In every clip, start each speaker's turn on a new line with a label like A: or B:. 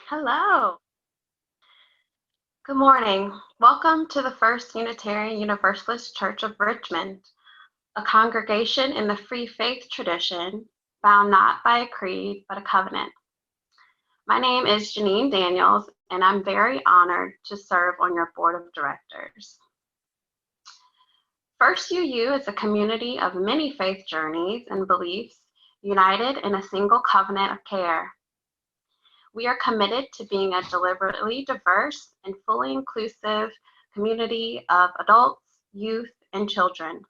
A: Hello. Good morning. Welcome to the First Unitarian Universalist Church of Richmond, a congregation in the free faith tradition, bound not by a creed, but a covenant. My name is Jeanne Daniels, and I'm very honored to serve on your board of directors. First UU is a community of many faith journeys and beliefs united in a single covenant of care. We are committed to being a deliberately diverse and fully inclusive community of adults, youth, and children.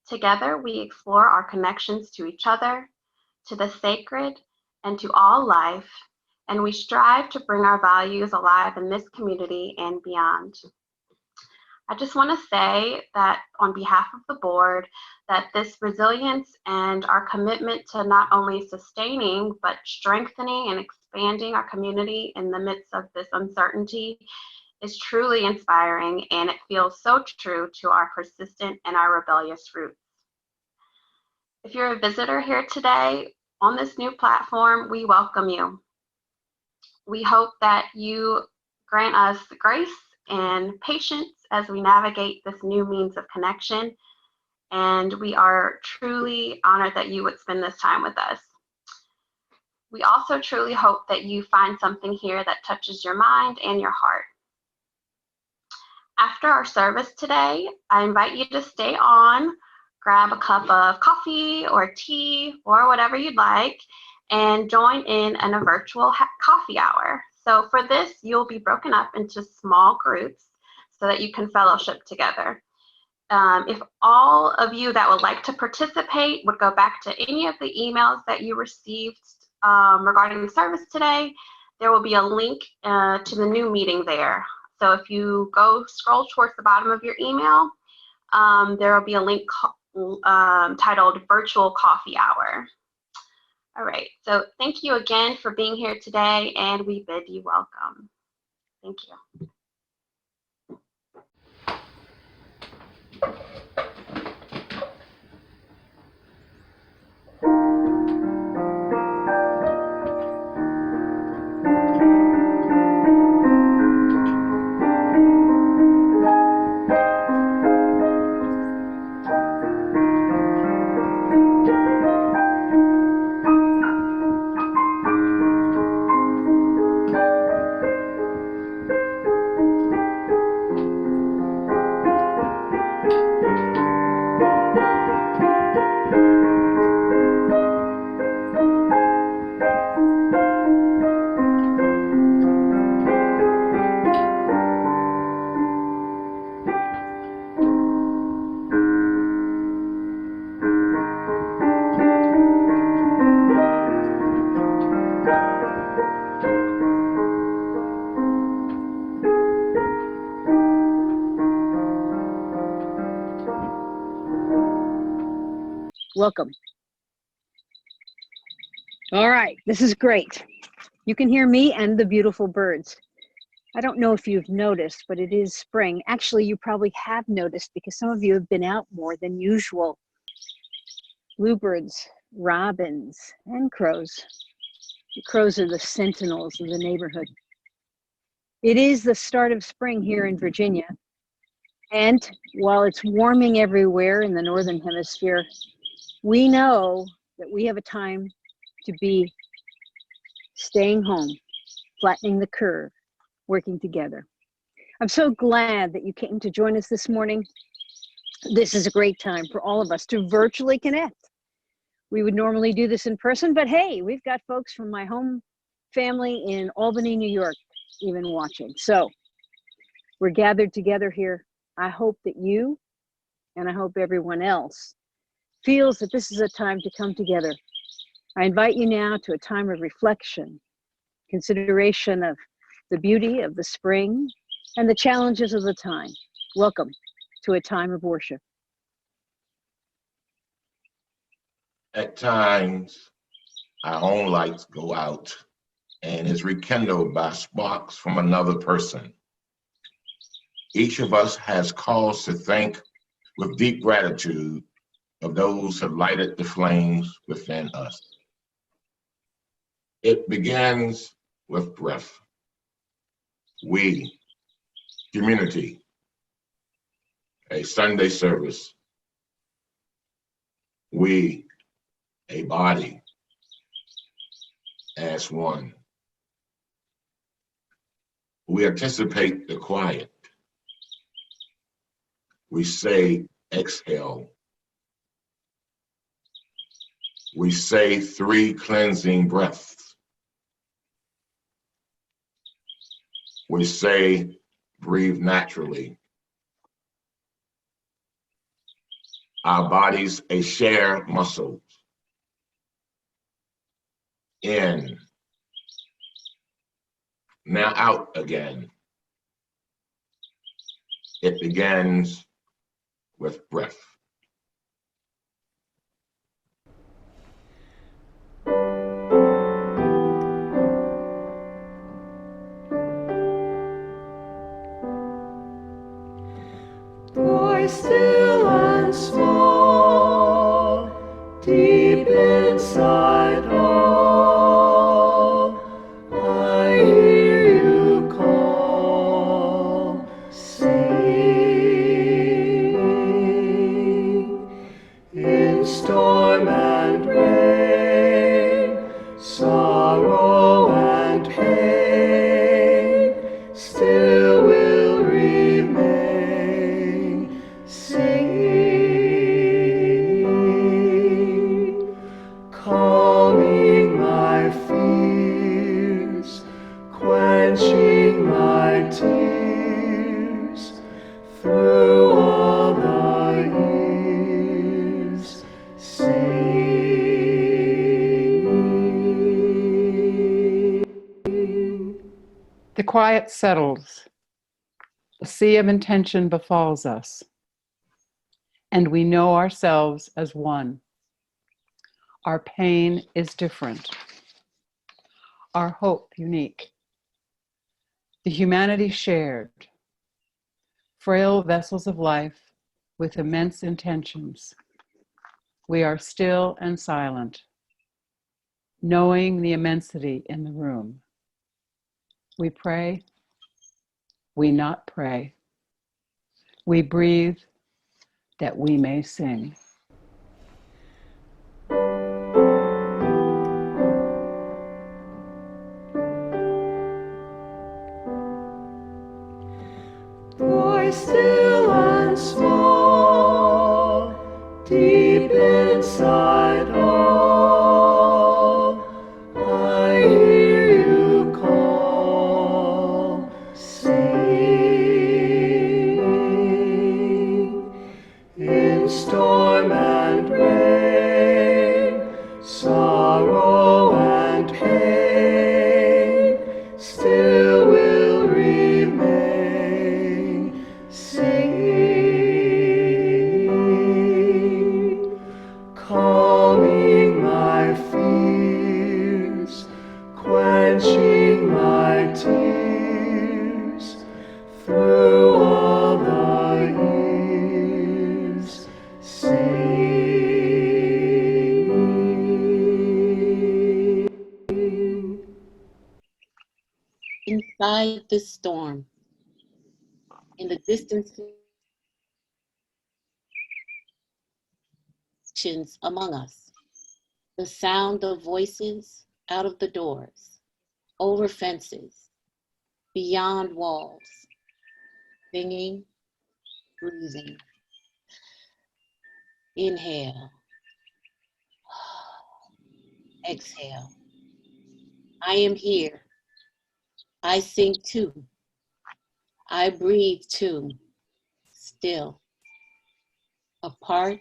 A: Together, we explore our connections to each other, to the sacred, and to all life, and we strive to bring our values alive in this community and beyond. I just want to say that on behalf of the board, that this resilience and our commitment to not only sustaining, but strengthening and expanding our community in the midst of this uncertainty is truly inspiring, and it feels so true to our persistent and our rebellious roots. If you're a visitor here today on this new platform, we welcome you. We hope that you grant us grace and patience as we navigate this new means of connection, and we are truly honored that you would spend this time with us. We also truly hope that you find something here that touches your mind and your heart. After our service today, I invite you to stay on, grab a cup of coffee or tea or whatever you'd like, and join in a virtual coffee hour. So for this, you'll be broken up into small groups so that you can fellowship together. If all of you that would like to participate would go back to any of the emails that you received regarding the service today, there will be a link to the new meeting there. So if you scroll towards the bottom of your email, there will be a link titled Virtual Coffee Hour. All right, so thank you again for being here today, and we bid you welcome. Thank you.
B: Welcome. All right, this is great. You can hear me and the beautiful birds. I don't know if you've noticed, but it is spring. Actually, you probably have noticed because some of you have been out more than usual. Bluebirds, robins, and crows. The crows are the sentinels of the neighborhood. It is the start of spring here in Virginia. And while it's warming everywhere in the Northern Hemisphere, we know that we have a time to be staying home, flattening the curve, working together. I'm so glad that you came to join us this morning. This is a great time for all of us to virtually connect. We would normally do this in person, but hey, we've got folks from my home family in Albany, New York, even watching. So we're gathered together here. I hope that you, and I hope everyone else, feels that this is a time to come together. I invite you now to a time of reflection, consideration of the beauty of the spring and the challenges of the time. Welcome to a time of worship.
C: At times, our own lights go out and is rekindled by sparks from another person. Each of us has cause to thank with deep gratitude of those who lighted the flames within us. It begins with breath. We, community, a Sunday service. We, a body, as one. We anticipate the quiet. We say, exhale. We say 3 cleansing breaths. We say, breathe naturally. Our bodies a shared muscle. In. Now out again. It begins with breath.
D: Lie still and small, deep inside all, I hear you call, sing. In storm and rain, sorrow and pain, still will remain singing, calming my fears, quenching my tears, through all the years, singing.
E: The quiet settles, a sea of intention befalls us, and we know ourselves as one. Our pain is different, our hope unique, the humanity shared, frail vessels of life with immense intentions. We are still and silent, knowing the immensity in the room. We pray, we not pray. We breathe that we may sing.
D: Lie still and small, deep inside all, I hear you call, sing. In storm and rain, sorrow and pain, still will remain singing, calming my fears, quenching my tears, through all the years, singing.
F: Inside the storm, in the distance among us, the sound of voices out of the doors, over fences, beyond walls, singing, breathing. Inhale, exhale. I am here. I sing too. I breathe too, still, apart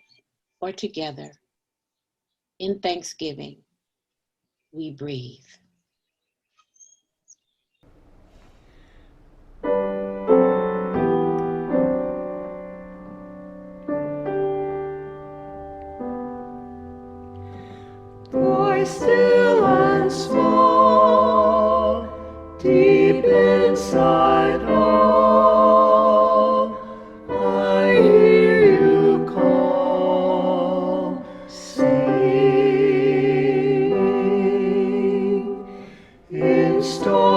F: or together. In thanksgiving, we breathe.
D: Lie still and small, deep inside all, I hear you call, sing. In storm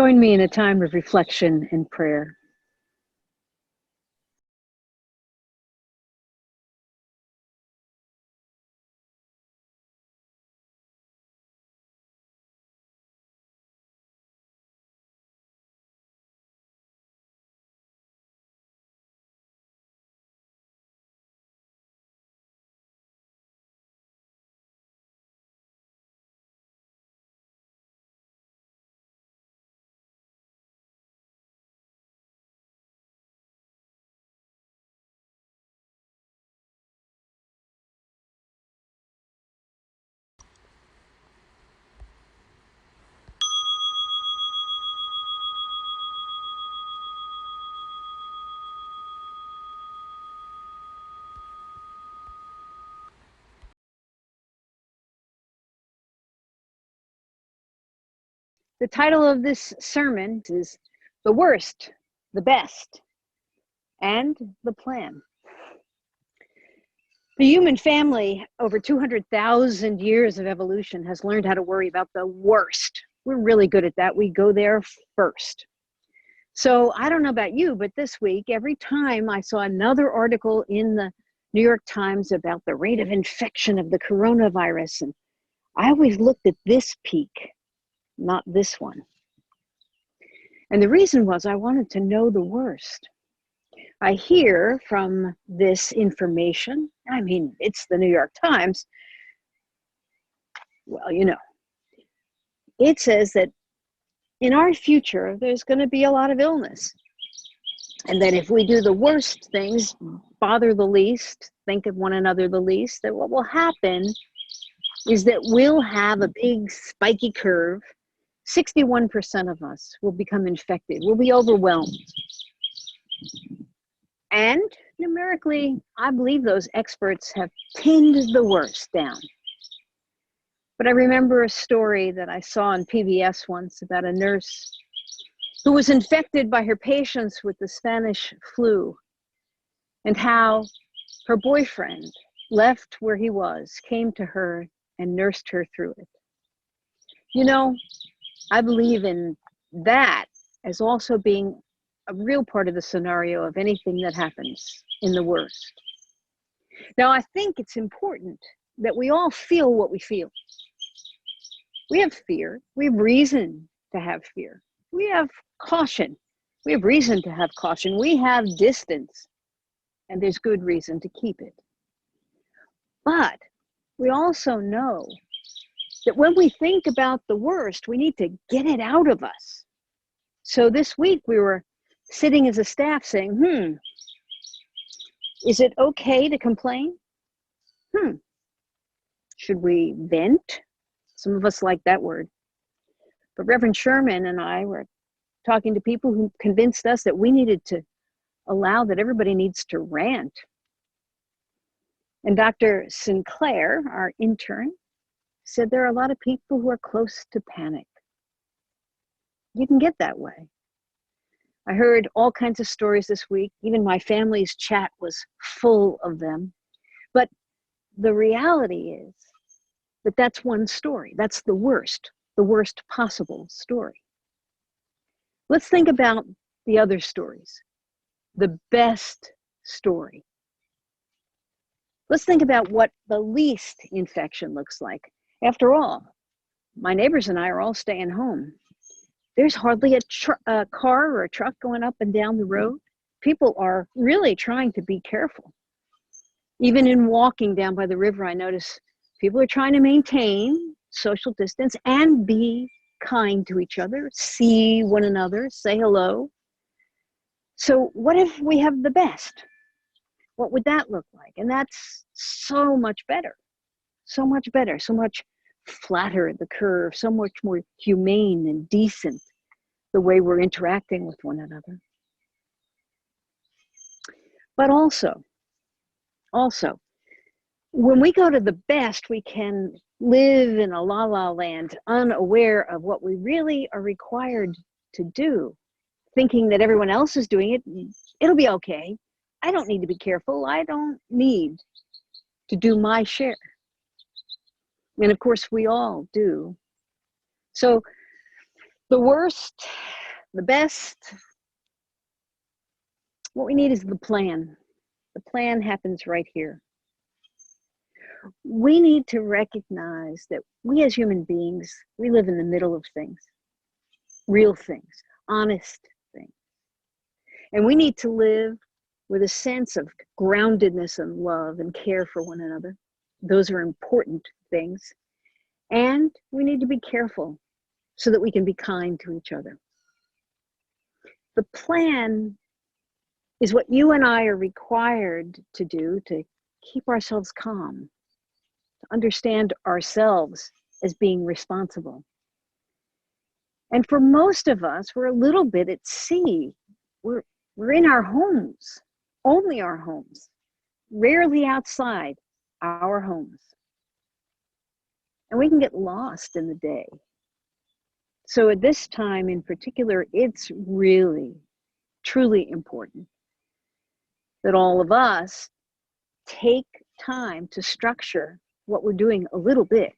B: Join me in a time of reflection and prayer. The title of this sermon is The Worst, the Best, and the Plan. The human family, over 200,000 years of evolution, has learned how to worry about the worst. We're really good at that. We go there first. So I don't know about you, but this week, every time I saw another article in the New York Times about the rate of infection of the coronavirus, and I always looked at this peak, not this one. And the reason was I wanted to know the worst. I hear from this information, I mean, it's the New York Times. Well, you know, it says that in our future, there's going to be a lot of illness. And that if we do the worst things, bother the least, think of one another the least, that what will happen is that we'll have a big spiky curve. 61% of us will become infected. We'll be overwhelmed. And numerically, I believe those experts have pinned the worst down. But I remember a story that I saw on PBS once about a nurse who was infected by her patients with the Spanish flu, and how her boyfriend left where he was, came to her and nursed her through it. You know, I believe in that as also being a real part of the scenario of anything that happens in the worst. Now, I think it's important that we all feel what we feel. We have fear. We have reason to have fear. We have caution. We have reason to have caution. We have distance, and there's good reason to keep it. But we also know that when we think about the worst, we need to get it out of us. So this week we were sitting as a staff saying, is it okay to complain? Should we vent? Some of us like that word. But Reverend Sherman and I were talking to people who convinced us that we needed to allow that everybody needs to rant. And Dr. Sinclair, our intern, said there are a lot of people who are close to panic. You can get that way. I heard all kinds of stories this week. Even my family's chat was full of them. But the reality is that that's one story. That's the worst possible story. Let's think about the other stories, the best story. Let's think about what the least infection looks like. After all, my neighbors and I are all staying home. There's hardly a car or a truck going up and down the road. People are really trying to be careful. Even in walking down by the river, I notice people are trying to maintain social distance and be kind to each other, see one another, say hello. So what if we have the best? What would that look like? And that's so much better, so much better, so much flatter the curve, so much more humane and decent the way we're interacting with one another. But also, when we go to the best, we can live in a la-la land, unaware of what we really are required to do, thinking that everyone else is doing it. It'll be okay. I don't need to be careful. I don't need to do my share. And of course, we all do. So The worst, the best, what we need is the plan. The plan happens right here. We need to recognize that we as human beings, we live in the middle of things, real things, honest things. And we need to live with a sense of groundedness and love and care for one another. Those are important things. And we need to be careful so that we can be kind to each other. The plan is what you and I are required to do to keep ourselves calm, to understand ourselves as being responsible. And for most of us, we're a little bit at sea. We're in our homes, only our homes, rarely outside our homes. And we can get lost in the day. So at this time in particular, it's really, truly important that all of us take time to structure what we're doing a little bit.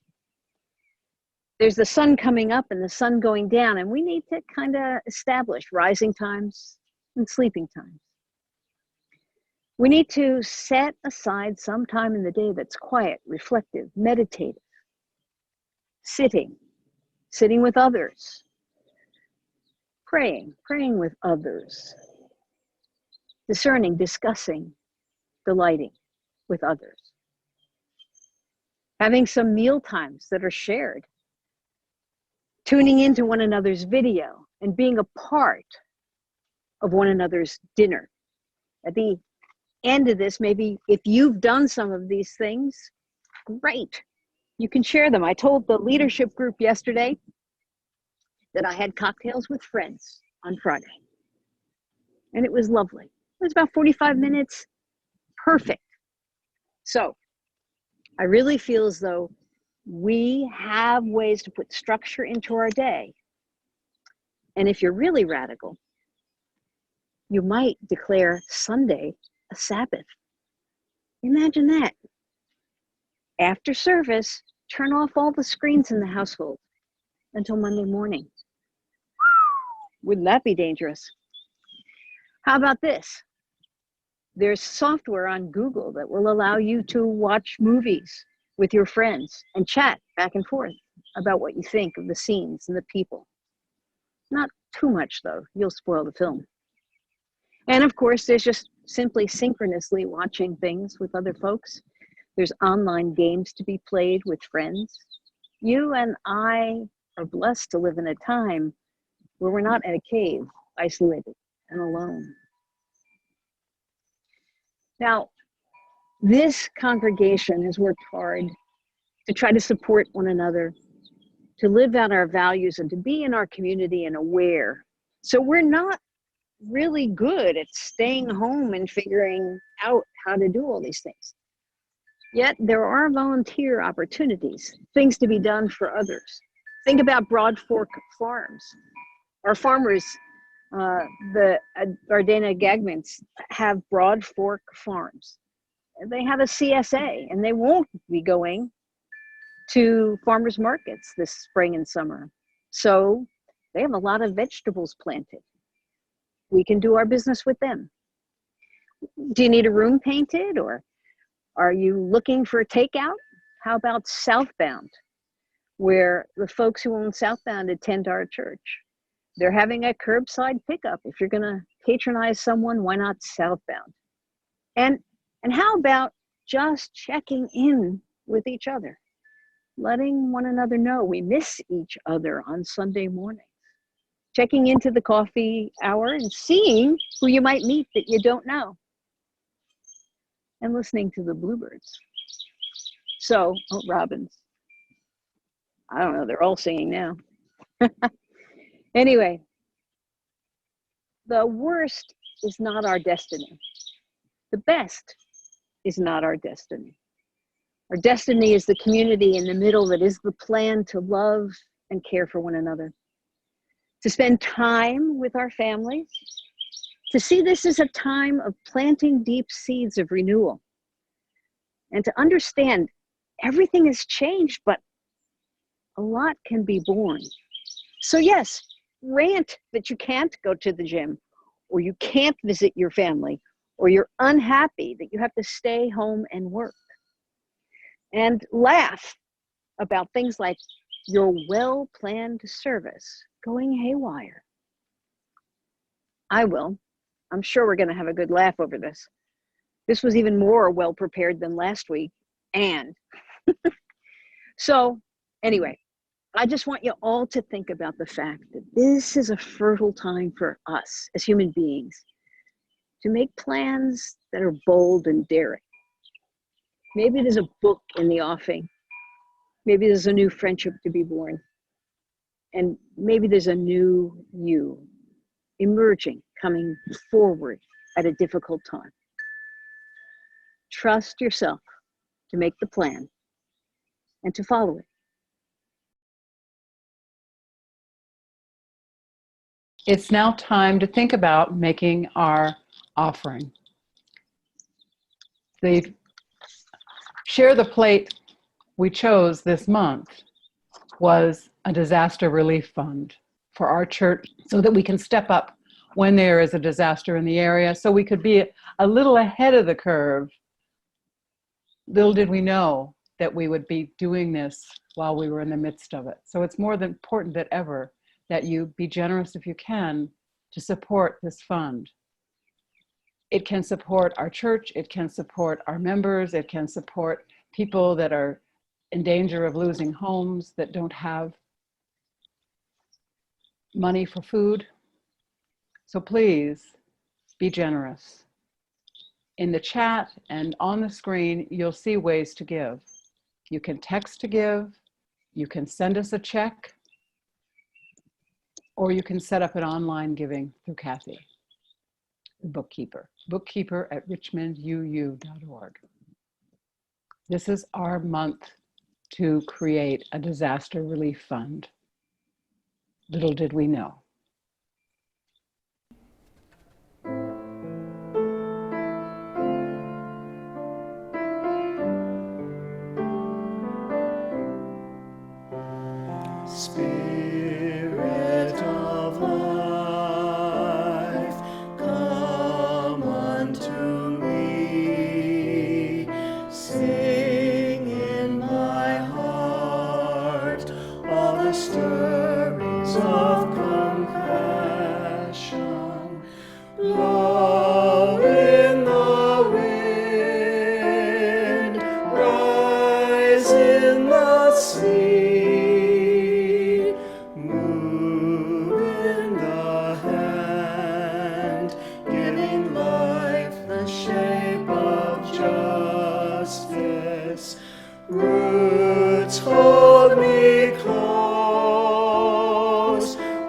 B: There's the sun coming up and the sun going down, and we need to kind of establish rising times and sleeping times. We need to set aside some time in the day that's quiet, reflective, meditative, sitting with others, praying with others, discerning, discussing, delighting with others, having some meal times that are shared, tuning into one another's video and being a part of one another's dinner. At the end of this, maybe if you've done some of these things, great, you can share them. I told the leadership group yesterday that I had cocktails with friends on Friday, and it was lovely. It was about 45 minutes, perfect. So I really feel as though we have ways to put structure into our day. And if you're really radical, you might declare Sunday a Sabbath. Imagine that. After service, turn off all the screens in the household until Monday morning. Wouldn't that be dangerous? How about this? There's software on Google that will allow you to watch movies with your friends and chat back and forth about what you think of the scenes and the people. Not too much though, you'll spoil the film. And of course, there's just simply synchronously watching things with other folks. There's online games to be played with friends. You and I are blessed to live in a time where we're not in a cave, isolated and alone. Now, this congregation has worked hard to try to support one another, to live out our values and to be in our community and aware. So we're not really good at staying home and figuring out how to do all these things. Yet there are volunteer opportunities, things to be done for others. Think about Broad Fork Farms. Our farmers, the Ardena Gagmans, have Broad Fork Farms. They have a CSA, and they won't be going to farmers markets this spring and summer. So they have a lot of vegetables planted. We can do our business with them. Do you need a room painted, or are you looking for a takeout? How about Southbound, where the folks who own Southbound attend our church? They're having a curbside pickup. If you're gonna patronize someone, why not Southbound? And how about just checking in with each other, letting one another know we miss each other on Sunday mornings, checking into the coffee hour and seeing who you might meet that you don't know, and listening to the bluebirds. So, robins. I don't know, they're all singing now. Anyway, the worst is not our destiny. The best is not our destiny. Our destiny is the community in the middle that is the plan to love and care for one another, to spend time with our families, to see this as a time of planting deep seeds of renewal, and to understand everything has changed, but a lot can be born. So yes, rant that you can't go to the gym, or you can't visit your family, or you're unhappy that you have to stay home and work. And laugh about things like your well-planned service going haywire. I will. I'm sure we're going to have a good laugh over this. This was even more well-prepared than last week. And so anyway, I just want you all to think about the fact that this is a fertile time for us as human beings to make plans that are bold and daring. Maybe there's a book in the offing. Maybe there's a new friendship to be born. And maybe there's a new you emerging, coming forward at a difficult time. Trust yourself to make the plan and to follow it.
E: It's now time to think about making our offering. The Share the Plate we chose this month was a disaster relief fund for our church so that we can step up when there is a disaster in the area, so we could be a little ahead of the curve. Little did we know that we would be doing this while we were in the midst of it. So it's more important than ever that you be generous if you can to support this fund. It can support our church, it can support our members, it can support people that are in danger of losing homes, that don't have money for food. So please be generous. In the chat and on the screen, you'll see ways to give. You can text to give, you can send us a check, or you can set up an online giving through Kathy, the bookkeeper at richmonduu.org. This is our month to create a disaster relief fund. Little did we know.
D: Spirit of life, come unto me. Sing in my heart all the stirrings of compassion. Blow in the wind, rise in the sea. Roots hold me close,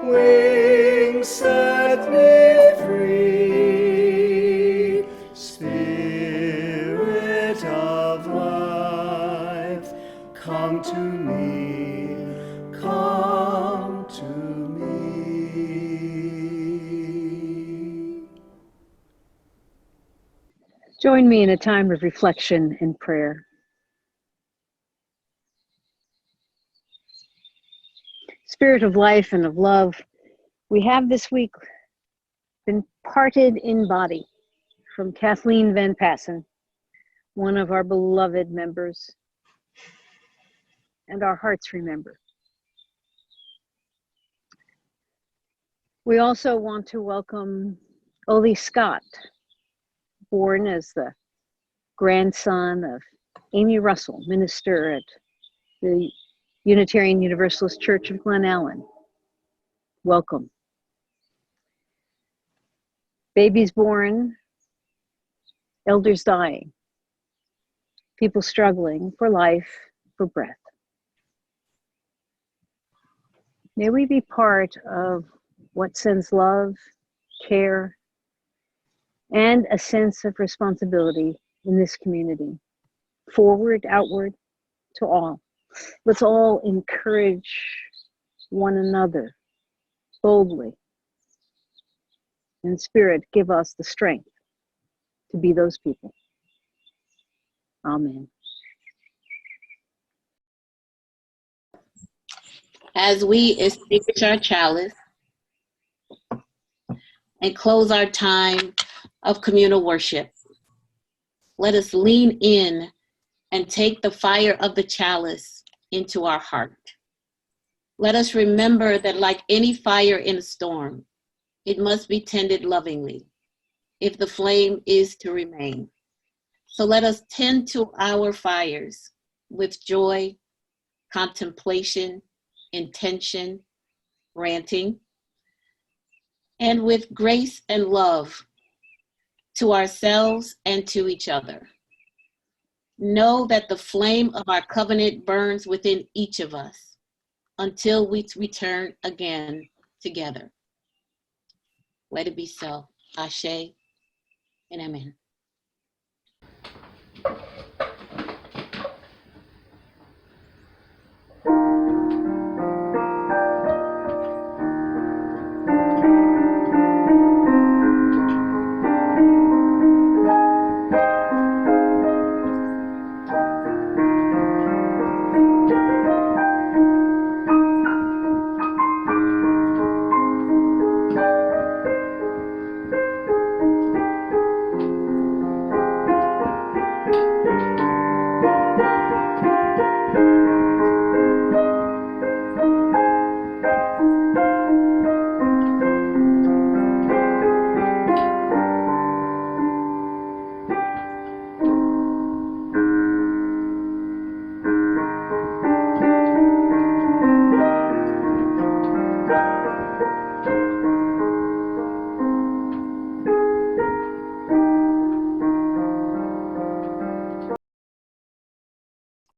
D: wings set me free. Spirit of life, come to me, come to me.
B: Join me in a time of reflection and prayer. Spirit of life and of love, we have this week been parted in body from Kathleen Van Passen, one of our beloved members, and our hearts remember. We also want to welcome Oli Scott, born as the grandson of Amy Russell, minister at the Unitarian Universalist Church of Glen Allen. Welcome. Babies born, elders dying, people struggling for life, for breath. May we be part of what sends love, care, and a sense of responsibility in this community, forward, outward, to all. Let's all encourage one another boldly. And Spirit, give us the strength to be those people. Amen.
F: As we extinguish our chalice, and close our time of communal worship. Let us lean in and take the fire of the chalice into our heart. Let us remember that like any fire in a storm, it must be tended lovingly if the flame is to remain. So let us tend to our fires with joy, contemplation, intention, ranting, and with grace and love to ourselves and to each other. Know that the flame of our covenant burns within each of us until we return again together. Let it be so. Ashe and amen.